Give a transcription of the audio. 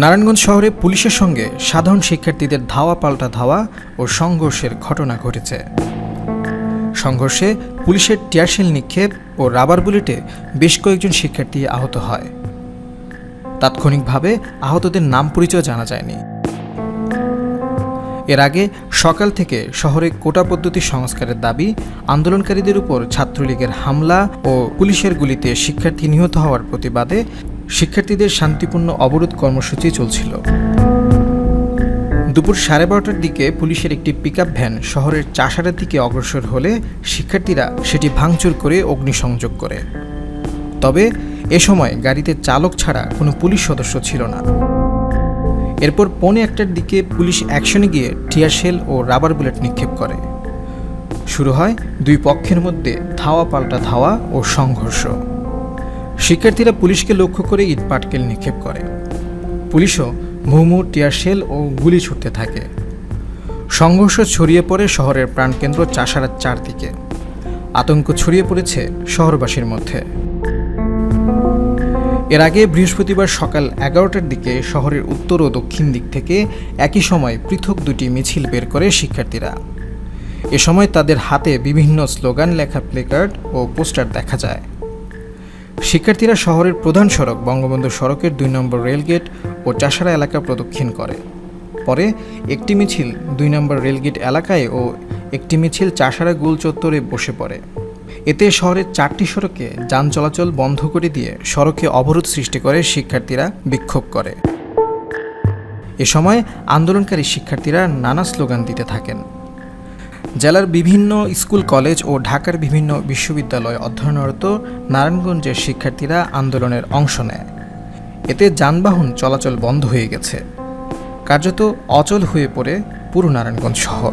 নারায়ণগঞ্জ শহরে পুলিশের সঙ্গে সাধারণ শিক্ষার্থীদের ধাওয়া পাল্টা ধাওয়া ও সংঘর্ষের ঘটনা ঘটেছে। সংঘর্ষে পুলিশের টিয়ারশেল নিক্ষেপ ও রাবার বুলেটে বেশ কয়েকজন শিক্ষার্থী আহত হয়। তাৎক্ষণিকভাবে আহতদের নাম পরিচয় জানা যায়নি। এর আগে সকাল থেকে শহরে কোটা পদ্ধতি সংস্কারের দাবি, আন্দোলনকারীদের উপর ছাত্রলীগের হামলা ও পুলিশের গুলিতে শিক্ষার্থী নিহত হওয়ার প্রতিবাদে শিক্ষার্থীদের শান্তিপূর্ণ অবরোধ কর্মসূচি চলছিল। দুপুর 12:30টার দিকে পুলিশের একটি পিকআপ ভ্যান শহরের চাষাড়ার দিকে অগ্রসর হলে শিক্ষার্থীরা সেটি ভাঙচুর করে অগ্নিসংযোগ করে। তবে এ সময় গাড়িতে চালক ছাড়া কোনো পুলিশ সদস্য ছিল না। এরপর 1:45টার দিকে পুলিশ অ্যাকশনে গিয়ে টিয়ারশেল ও রাবার বুলেট নিক্ষেপ করে। শুরু হয় দুই পক্ষের মধ্যে ধাওয়া পাল্টা ধাওয়া ও সংঘর্ষ। শিক্ষার্থীরা পুলিশকে লক্ষ্য করে ইট পাটকেল নিক্ষেপ করে। পুলিশও মুহুর্মুহু টিয়ারশেল ও গুলি ছুটতে থাকে। সংঘর্ষ ছড়িয়ে পড়ে শহরের প্রাণকেন্দ্র চাষাড়ার চারদিকে। আতঙ্ক ছড়িয়ে পড়েছে শহরবাসীর মধ্যে। এর আগে বৃহস্পতিবার সকাল 11টার দিকে শহরের উত্তর ও দক্ষিণ দিক থেকে একই সময় পৃথক দুটি মিছিল বের করে শিক্ষার্থীরা। এ সময় তাদের হাতে বিভিন্ন স্লোগান লেখা প্লেকার্ড ও পোস্টার দেখা যায়। শিক্ষার্থীরা শহরের প্রধান সড়ক বঙ্গবন্ধু সড়কের 2 নম্বর রেলগেট ও চাষাড়া এলাকা প্রদক্ষিণ করে। পরে একটি মিছিল 2 নম্বর রেলগেট এলাকায় ও একটি মিছিল চাষাড়া গোল চত্বরে বসে পড়ে। এতে শহরের 4টি সড়কে যান চলাচল বন্ধ করে দিয়ে সড়কে অবরোধ সৃষ্টি করে শিক্ষার্থীরা বিক্ষোভ করে। এ সময় আন্দোলনকারী শিক্ষার্থীরা নানা স্লোগান দিতে থাকেন। জেলার বিভিন্ন স্কুল কলেজ ও ঢাকার বিভিন্ন বিশ্ববিদ্যালয়ে অধ্যয়নরত নারায়ণগঞ্জের শিক্ষার্থীরা আন্দোলনের অংশ নেয়। এতে যানবাহন চলাচল বন্ধ হয়ে গেছে। কার্যত অচল হয়ে পড়ে পুরো নারায়ণগঞ্জ শহর।